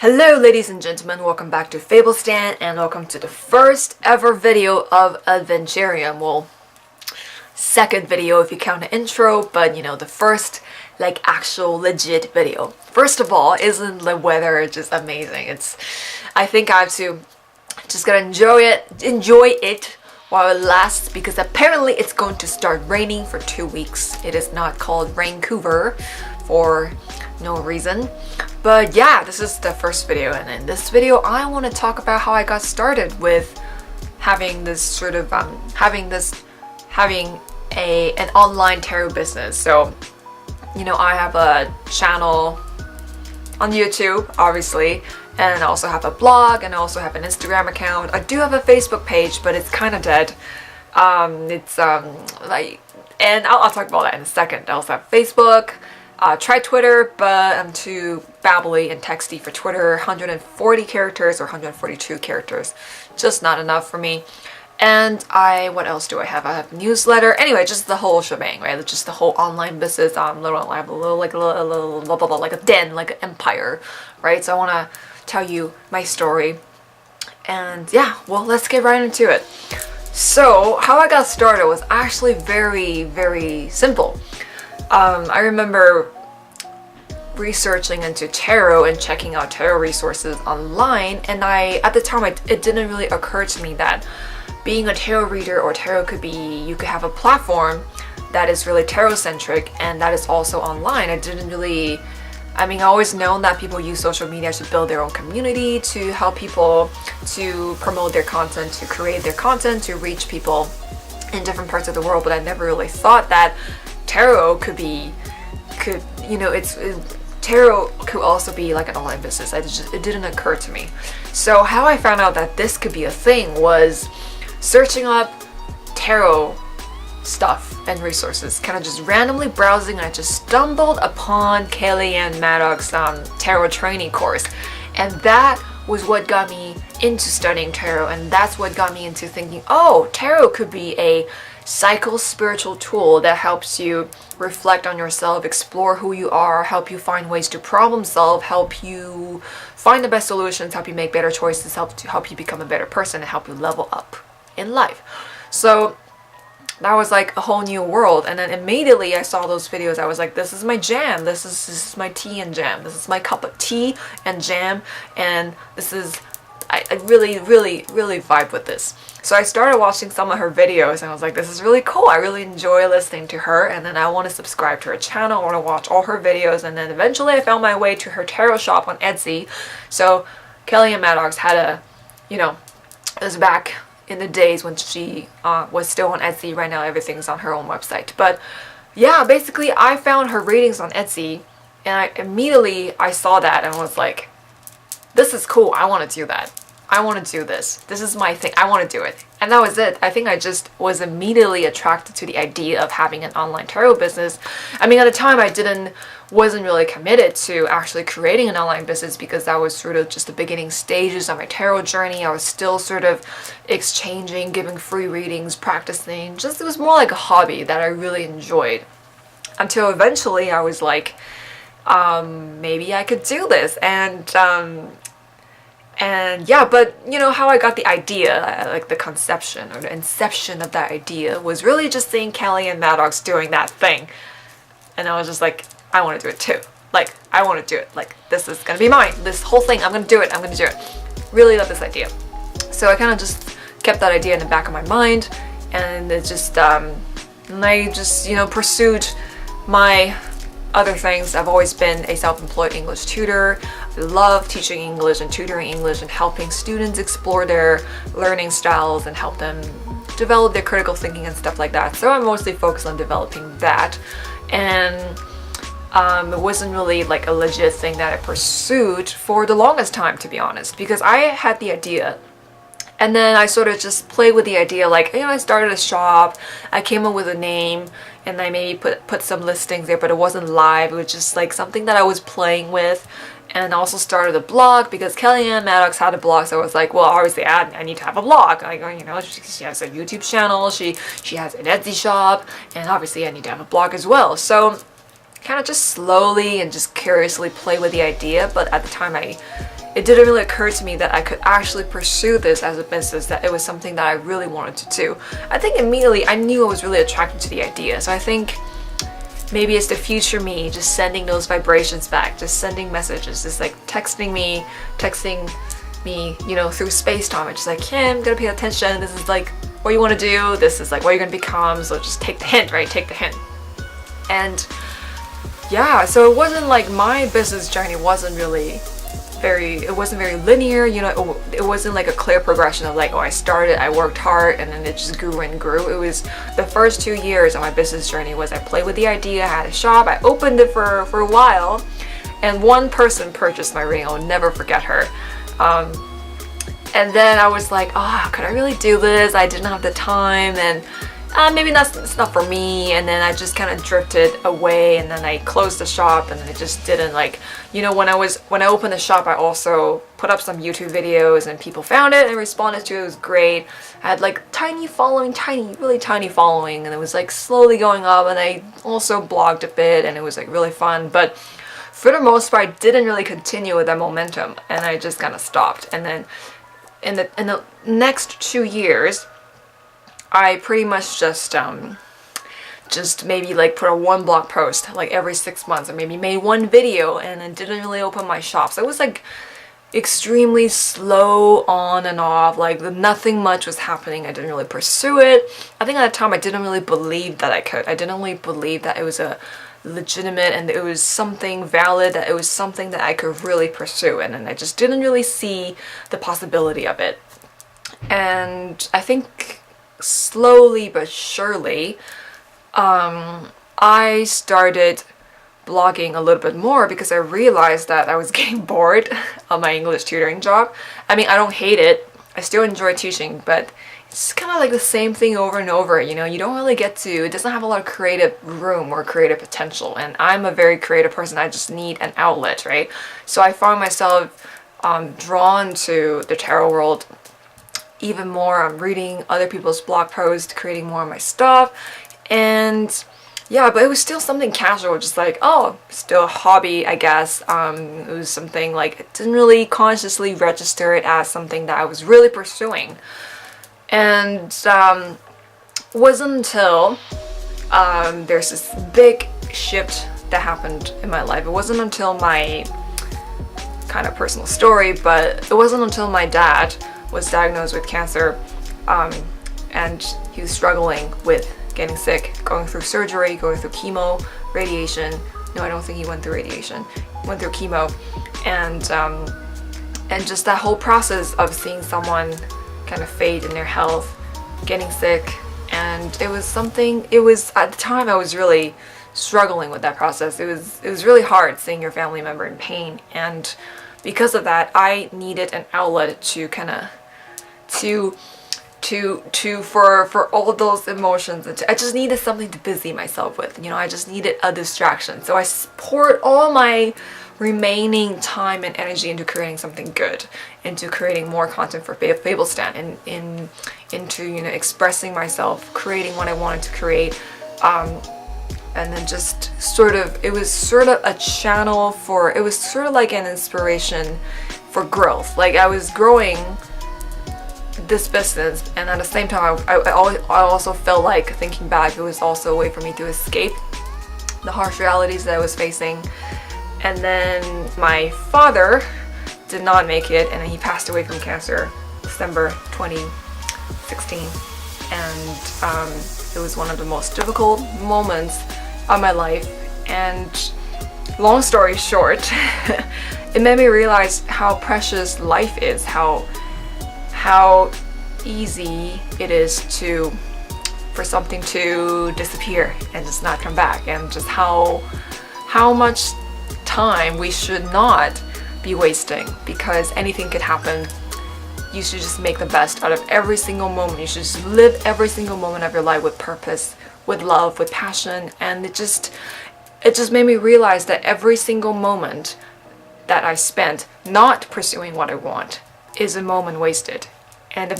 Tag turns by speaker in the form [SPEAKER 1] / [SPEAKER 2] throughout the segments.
[SPEAKER 1] Hello ladies and gentlemen, welcome back to Fablestan and welcome to the first ever video of Adventurium. Well, second video if you count the intro, but you know, the first like actual legit video. First of all, isn't the weather just amazing? I think I have to just gotta enjoy it while it lasts, because apparently it's going to start raining for 2 weeks. It is not called Raincouver for no reason. But yeah, this is the first video, and in this video I want to talk about how I got started with having this sort of having an online tarot business. So, you know, I have a channel on YouTube, obviously, and I also have a blog, and I also have an Instagram account. I do have a Facebook page, but it's kind of dead. And I'll talk about that in a second. I also have Facebook. Try Twitter, but I'm too babbly and texty for Twitter. 140 characters or 142 characters, just not enough for me. And what else do I have? I have a newsletter. Anyway, just the whole shebang, right? Just the whole online business. I have a little like a den, like an empire, right? So I want to tell you my story. And yeah, well, let's get right into it. So how I got started was actually very, very simple. I remember researching into tarot and checking out tarot resources online, and at the time it didn't really occur to me that being a tarot reader or tarot you could have a platform that is really tarot centric and that is also online. I always known that people use social media to build their own community, to help people to promote their content, to create their content, to reach people in different parts of the world, but I never really thought that tarot tarot could also be like an online business. It didn't occur to me. So how I found out that this could be a thing was searching up tarot stuff and resources, kind of just randomly browsing, and I just stumbled upon Kellyanne Maddox's tarot training course, and that was what got me into studying tarot, and that's what got me into thinking, oh, tarot could be a psycho-spiritual tool that helps you reflect on yourself, explore who you are, help you find ways to problem solve, help you find the best solutions, help you make better choices, help you become a better person, and help you level up in life. So that was like a whole new world, and then immediately I saw those videos. I was like, this is my jam, this is my tea and jam, this is my cup of tea and jam, and I really vibe with this. So I started watching some of her videos and I was like, this is really cool. I really enjoy listening to her, and then I want to subscribe to her channel. I want to watch all her videos, and then eventually I found my way to her tarot shop on Etsy. So Kellyanne Maddox had it was back in the days when she was still on Etsy. Right now everything's on her own website. But yeah, basically I found her readings on Etsy, and I saw that and was like, this is cool. I want to do that. I want to do this. This is my thing. I want to do it. And that was it. I think I just was immediately attracted to the idea of having an online tarot business. At the time wasn't really committed to actually creating an online business, because that was sort of just the beginning stages of my tarot journey. I was still sort of exchanging, giving free readings, practicing. It was more like a hobby that I really enjoyed, until eventually I was like, maybe I could do this. And yeah, but you know how I got the idea, like the conception or the inception of that idea, was really just seeing Kellyanne Maddox doing that thing, and I was just like, I want to do it too. Like, I want to do it. Like, this is gonna be mine. This whole thing, I'm gonna do it. I'm gonna do it. Really love this idea. So I kind of just kept that idea in the back of my mind, and it just and I just pursued my other things. I've always been a self-employed English tutor. I love teaching English and tutoring English and helping students explore their learning styles and help them develop their critical thinking and stuff like that. So I'm mostly focused on developing that. And it wasn't really like a legit thing that I pursued for the longest time, to be honest, because I had the idea, and then I sort of just played with the idea, like, I started a shop, I came up with a name, and I maybe put some listings there, but it wasn't live. It was just like something that I was playing with. And I also started a blog because Kellyanne Maddox had a blog, so I was like, well, obviously I need to have a blog. Like, she has a YouTube channel, she has an Etsy shop, and obviously I need to have a blog as well. So kind of just slowly and just curiously play with the idea, but at the time it didn't really occur to me that I could actually pursue this as a business, that it was something that I really wanted to do. I think immediately I knew I was really attracted to the idea. So I think maybe it's the future me just sending those vibrations back, just sending messages, just like texting me, you know, through space time. It's just like, yeah, I'm gonna pay attention. This is like what you want to do. This is like what you're gonna become. So just take the hint, right? Take the hint. And yeah, so it wasn't like my business journey wasn't very linear, you know. It wasn't like a clear progression of like, oh, I started, I worked hard, and then it just grew and grew. It was the first 2 years of my business journey was I played with the idea, I had a shop, I opened it for a while, and one person purchased my ring. I'll never forget her. And then I was like, oh, could I really do this? I didn't have the time, and maybe it's not for me. And then I just kind of drifted away, and then I closed the shop, and then it just didn't, like, you know, when I opened the shop, I also put up some YouTube videos, and people found it and responded to it. It was great. I had like really tiny following, and it was like slowly going up, and I also blogged a bit, and it was like really fun. But for the most part, I didn't really continue with that momentum, and I just kind of stopped. And then in the next 2 years, I pretty much just maybe like put a one blog post like every 6 months, or maybe made one video, and then didn't really open my shop. So it was like extremely slow on and off, like nothing much was happening. I didn't really pursue it. I think at the time I didn't really believe that I could. I didn't really believe that it was a legitimate and it was something valid, that it was something that I could really pursue, and then I just didn't really see the possibility of it. And I think slowly but surely I started blogging a little bit more, because I realized that I was getting bored of my English tutoring job. I mean, I don't hate it, I still enjoy teaching, but it's kind of like the same thing over and over, you know. You don't really get to, it doesn't have a lot of creative room or creative potential, and I'm a very creative person. I just need an outlet, right? So I found myself drawn to the tarot world even more. I'm reading other people's blog posts, creating more of my stuff, and yeah, but it was still something casual, just like, oh, still a hobby, I guess. It was something like, it didn't really consciously register it as something that I was really pursuing. And wasn't until there's this big shift that happened in my life. It wasn't until my kind of personal story, but it wasn't until my dad was diagnosed with cancer, and he was struggling with getting sick, going through surgery, going through chemo, radiation. No, I don't think he went through radiation. He went through chemo, and just that whole process of seeing someone kind of fade in their health, getting sick. And it was at the time I was really struggling with that process. It was really hard seeing your family member in pain, and because of that I needed an outlet to kind of for all those emotions. I just needed something to busy myself with, you know. I just needed a distraction. So I poured all my remaining time and energy into creating something good, into creating more content for Fablestand, and into, you know, expressing myself, creating what I wanted to create, and then just it was sort of a channel it was sort of like an inspiration for growth. Like, I was growing this business, and at the same time I also felt like, thinking back, it was also a way for me to escape the harsh realities that I was facing. And then my father did not make it, and he passed away from cancer December 2016, and it was one of the most difficult moments of my life. And long story short, it made me realize how precious life is, how easy it is for something to disappear and just not come back, and just how much time we should not be wasting, because anything could happen. You should just make the best out of every single moment. You should just live every single moment of your life with purpose, with love, with passion. And it just made me realize that every single moment that I spent not pursuing what I want is a moment wasted. And if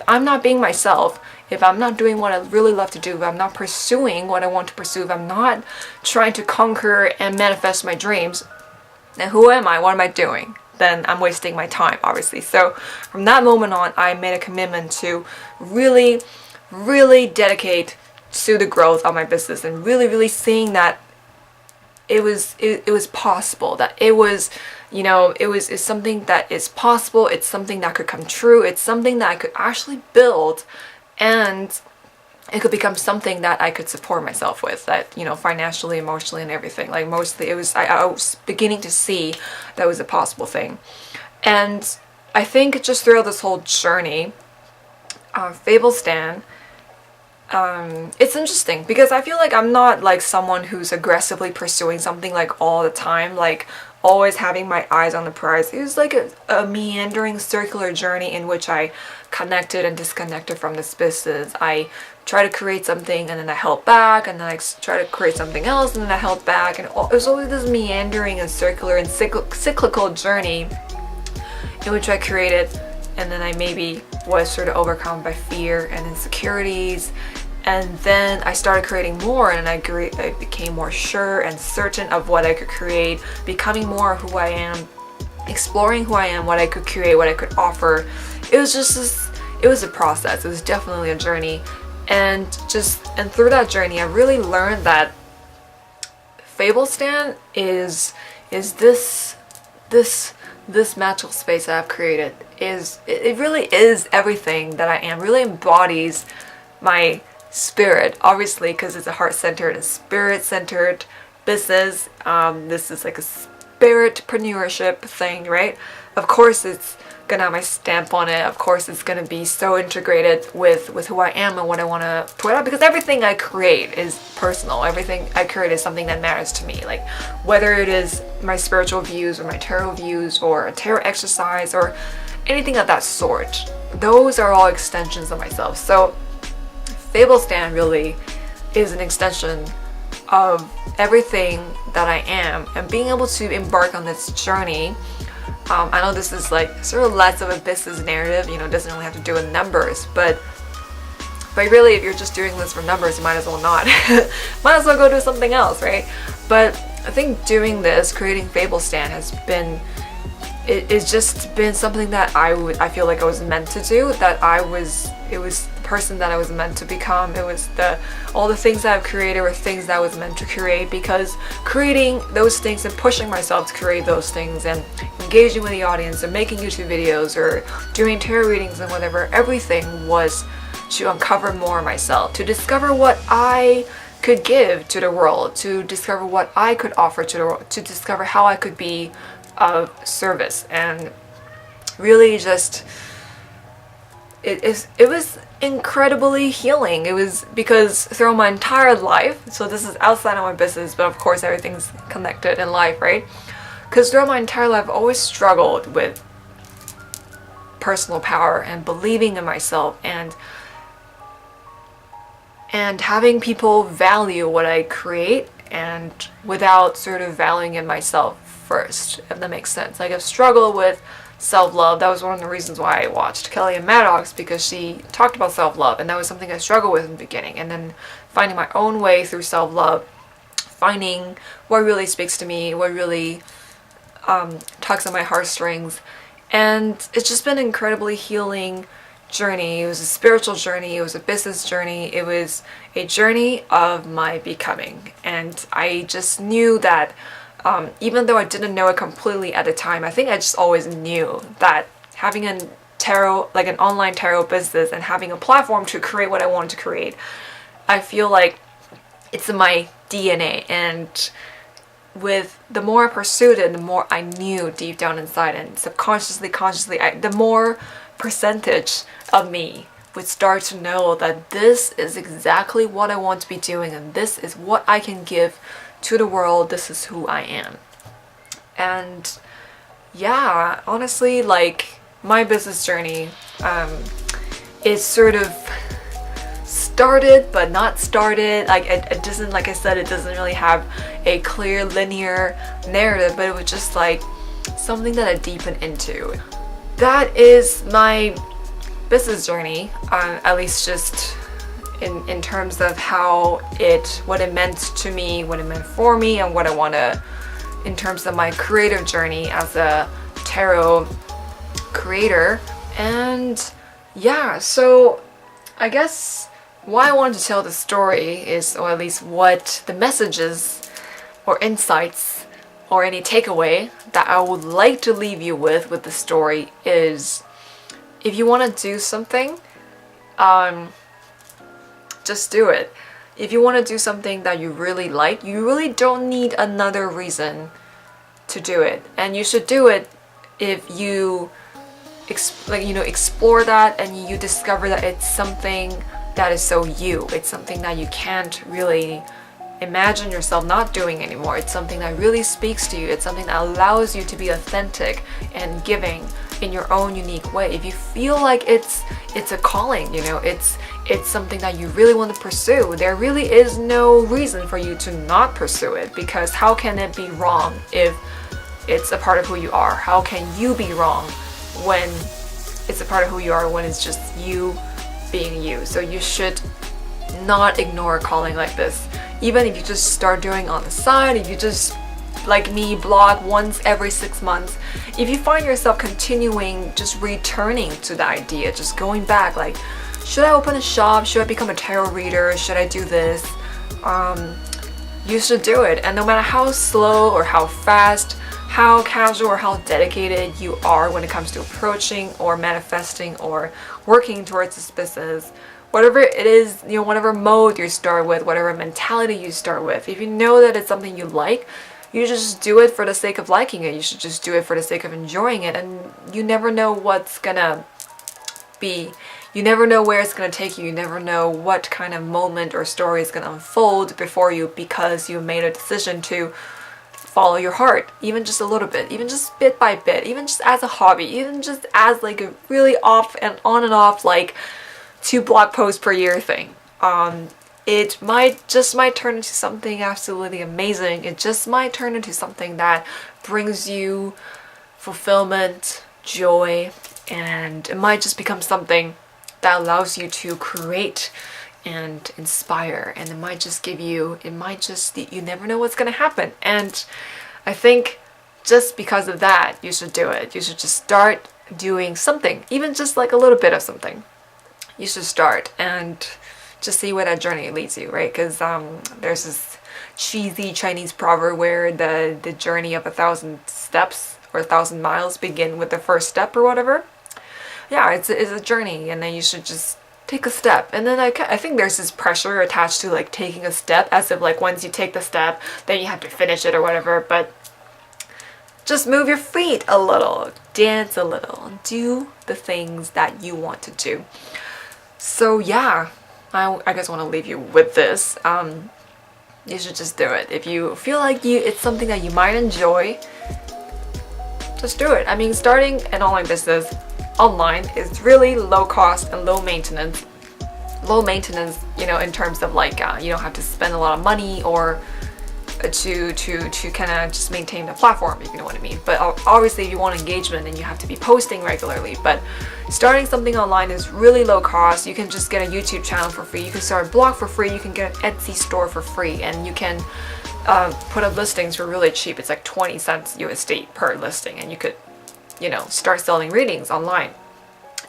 [SPEAKER 1] I'm not being myself, if I'm not doing what I really love to do, if I'm not pursuing what I want to pursue, if I'm not trying to conquer and manifest my dreams, then who am I? What am I doing? then I'm wasting my time, obviously. So from that moment on, I made a commitment to really, really dedicate to the growth of my business, and really seeing that it was possible, that it was, you know, it's something that is possible, it's something that could come true, it's something that I could actually build, and it could become something that I could support myself with, that, you know, financially, emotionally, and everything. Like, mostly it was, I was beginning to see that was a possible thing. And I think just throughout this whole journey, Fablestan, it's interesting because I feel like I'm not like someone who's aggressively pursuing something like all the time, like always having my eyes on the prize. It was like a meandering circular journey in which I connected and disconnected from this business. I try to create something and then I held back, and then I try to create something else and then I held back, and it was always this meandering and circular and cyclical journey in which I created, and then I maybe was sort of overcome by fear and insecurities, and then I started creating more, and I became more sure and certain of what I could create, becoming more who I am, exploring who I am, what I could create, what I could offer. It was just this, it was a process. It was definitely a journey, and through that journey I really learned that Fablestan is this magical space that I've created. It really is everything that I am, really embodies my spirit, obviously, because it's a heart-centered and spirit-centered business. This is like a spiritpreneurship thing, right? Of course it's gonna have my stamp on it. Of course it's gonna be so integrated with who I am and what I want to put out, because everything I create is personal. Everything I create is something that matters to me, like whether it is my spiritual views or my tarot views or a tarot exercise or anything of that sort. Those are all extensions of myself. So Fablestan really is an extension of everything that I am, and being able to embark on this journey. I know this is like sort of less of a business narrative, you know, it doesn't really have to do with numbers, but really if you're just doing this for numbers, you might as well not. Might as well go do something else, right? But I think doing this, creating Fablestan, has been, it's just been something that I feel like I was meant to do, that it was the person that I was meant to become. It was all the things that I've created were things that I was meant to create, because creating those things and pushing myself to create those things and engaging with the audience and making YouTube videos or doing tarot readings and whatever, everything was to uncover more of myself, to discover what I could give to the world, to discover what I could offer to the world, to discover how I could be of service. And really just it was incredibly healing. It was because throughout my entire life, so this is outside of my business, but of course everything's connected in life, right? Because throughout my entire life I've always struggled with personal power and believing in myself and having people value what I create, and without sort of valuing in myself first, if that makes sense. Like, I've struggled with self-love. That was one of the reasons why I watched Kelly and Maddox, because she talked about self-love, and that was something I struggled with in the beginning. And then finding my own way through self-love, finding what really speaks to me, what really tugs on my heartstrings. And it's just been an incredibly healing journey. It was a spiritual journey, it was a business journey, it was a journey of my becoming. And I just knew that even though I didn't know it completely at the time, I think I just always knew that having a tarot, like an online tarot business, and having a platform to create what I wanted to create, I feel like it's in my DNA. And with the more I pursued it, the more I knew deep down inside, and subconsciously, consciously, the more percentage of me would start to know that this is exactly what I want to be doing, and this is what I can give to the world. This is who I am. And yeah, honestly, like, my business journey is sort of started but not started. Like, it doesn't, like I said, it doesn't really have a clear linear narrative, but it was just like something that I deepened into. That is my business journey, at least just in terms of what it meant to me, what it meant for me, and what I want to, in terms of my creative journey as a tarot creator. And yeah, so I guess why I wanted to tell the story is, or at least what the messages or insights or any takeaway that I would like to leave you with the story is, if you want to do something, just do it. If you want to do something that you really like, you really don't need another reason to do it. And you should do it if you explore that and you discover that it's something that is so you. It's something that you can't really imagine yourself not doing anymore. It's something that really speaks to you. It's something that allows you to be authentic and giving in your own unique way. If you feel like it's a calling, it's something that you really want to pursue, there really is no reason for you to not pursue it, because how can it be wrong if it's a part of who you are? How can you be wrong when it's a part of who you are, when it's just you being you? So you should not ignore a calling like this. Even if you just start doing on the side, if you just, like me, blog once every 6 months, if you find yourself continuing, just returning to the idea, just going back, like, should I open a shop? Should I become a tarot reader? Should I do this? You should do it. And no matter how slow or how fast, how casual or how dedicated you are when it comes to approaching or manifesting or working towards this business, whatever it is, whatever mode you start with, whatever mentality you start with, if you know that it's something you like, you just do it for the sake of liking it. You should just do it for the sake of enjoying it. And you never know what's gonna be. You never know where it's gonna take you. You never know what kind of moment or story is gonna unfold before you, because you made a decision to follow your heart, even just a little bit, even just bit by bit, even just as a hobby, even just as like a really off and on, like 2 blog posts per year thing. It might turn into something absolutely amazing. It just might turn into something that brings you fulfillment, joy, and it might just become something that allows you to create and inspire, and it might just you never know what's gonna happen. And I think just because of that, you should do it. You should just start doing something, even just like a little bit of something. You should start and just see where that journey leads you, right? Because there's this cheesy Chinese proverb where the journey of 1,000 steps or 1,000 miles begin with the first step or whatever. Yeah, it's a journey, and then you should just take a step. And then I think there's this pressure attached to like taking a step, as if like once you take the step, then you have to finish it or whatever. But just move your feet a little, dance a little, do the things that you want to do. So yeah, I just want to leave you with this. You should just do it. If you feel like it's something that you might enjoy, just do it. I mean, starting an online business online is really low cost and low maintenance, in terms of like you don't have to spend a lot of money or to kind of just maintain the platform, if you know what I mean. But obviously if you want engagement, then you have to be posting regularly. But starting something online is really low cost. You can just get a YouTube channel for free, you can start a blog for free, you can get an Etsy store for free, and you can put up listings for really cheap. It's like 20 cents USD per listing, and you could start selling readings online.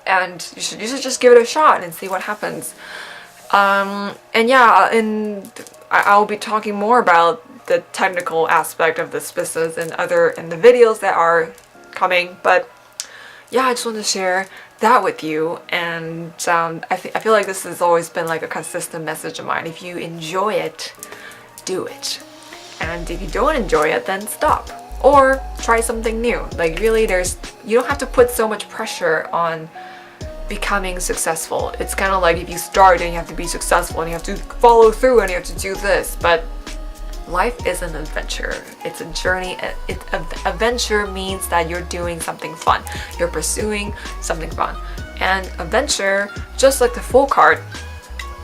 [SPEAKER 1] And you should just give it a shot and see what happens. And yeah, I'll be talking more about the technical aspect of this business in the videos that are coming. But yeah, I just want to share that with you. And I feel like this has always been like a consistent message of mine. If you enjoy it, do it. And if you don't enjoy it, then stop. Or try something new. Like really, you don't have to put so much pressure on becoming successful. It's kind of like if you start and you have to be successful and you have to follow through and you have to do this. But life is an adventure. It's a journey. Adventure means that you're doing something fun. You're pursuing something fun. And adventure, just like the Fool card,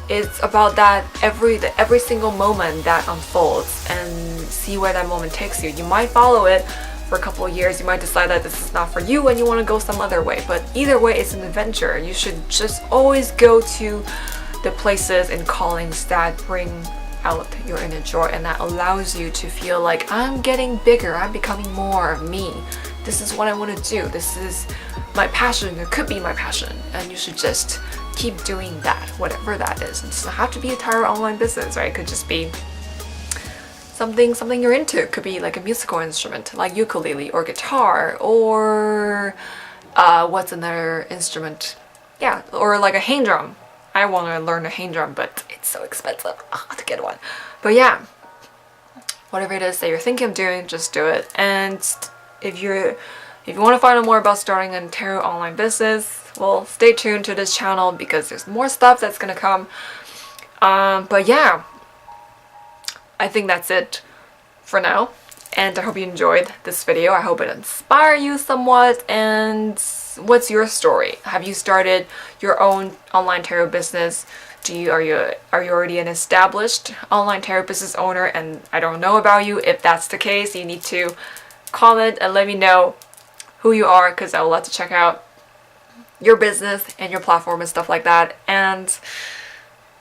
[SPEAKER 1] it's about that every single moment that unfolds, and see where that moment takes you. You might follow it for a couple of years, you might decide that this is not for you and you want to go some other way, but either way it's an adventure. You should just always go to the places and callings that bring out your inner joy and that allows you to feel like I'm getting bigger, I'm becoming more of me. this is what I want to do, this is my passion, it could be my passion, and you should just keep doing that, whatever that is. It doesn't have to be a entire online business, right? It could just be something you're into. It could be like a musical instrument like ukulele or guitar, or what's another instrument? Yeah, or like a hand drum. I want to learn a hand drum, but it's so expensive to get one. But yeah, whatever it is that you're thinking of doing, just do it. And if you want to find out more about starting an tarot online business, well, stay tuned to this channel because there's more stuff that's gonna come. But yeah, I think that's it for now. And I hope you enjoyed this video. I hope it inspired you somewhat. And what's your story? Have you started your own online tarot business? Are you already an established online tarot business owner and I don't know about you? If that's the case, you need to comment and let me know who you are, because I would love to check out your business and your platform and stuff like that. And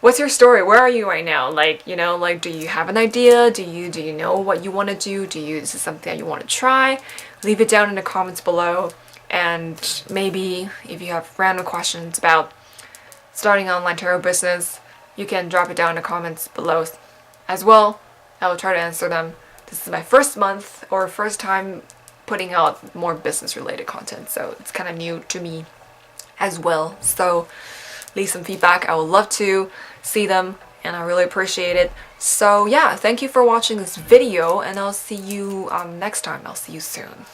[SPEAKER 1] what's your story? Where are you right now? Like, you know, like, do you have an idea? Do you know what you want to do? Is this something that you want to try? Leave it down in the comments below. And maybe if you have random questions about starting an online tarot business, you can drop it down in the comments below as well. I will try to answer them. This is my first month or first time putting out more business related content, so it's kind of new to me as well. So leave some feedback. I would love to see them and I really appreciate it. So yeah, thank you for watching this video and I'll see you next time. I'll see you soon.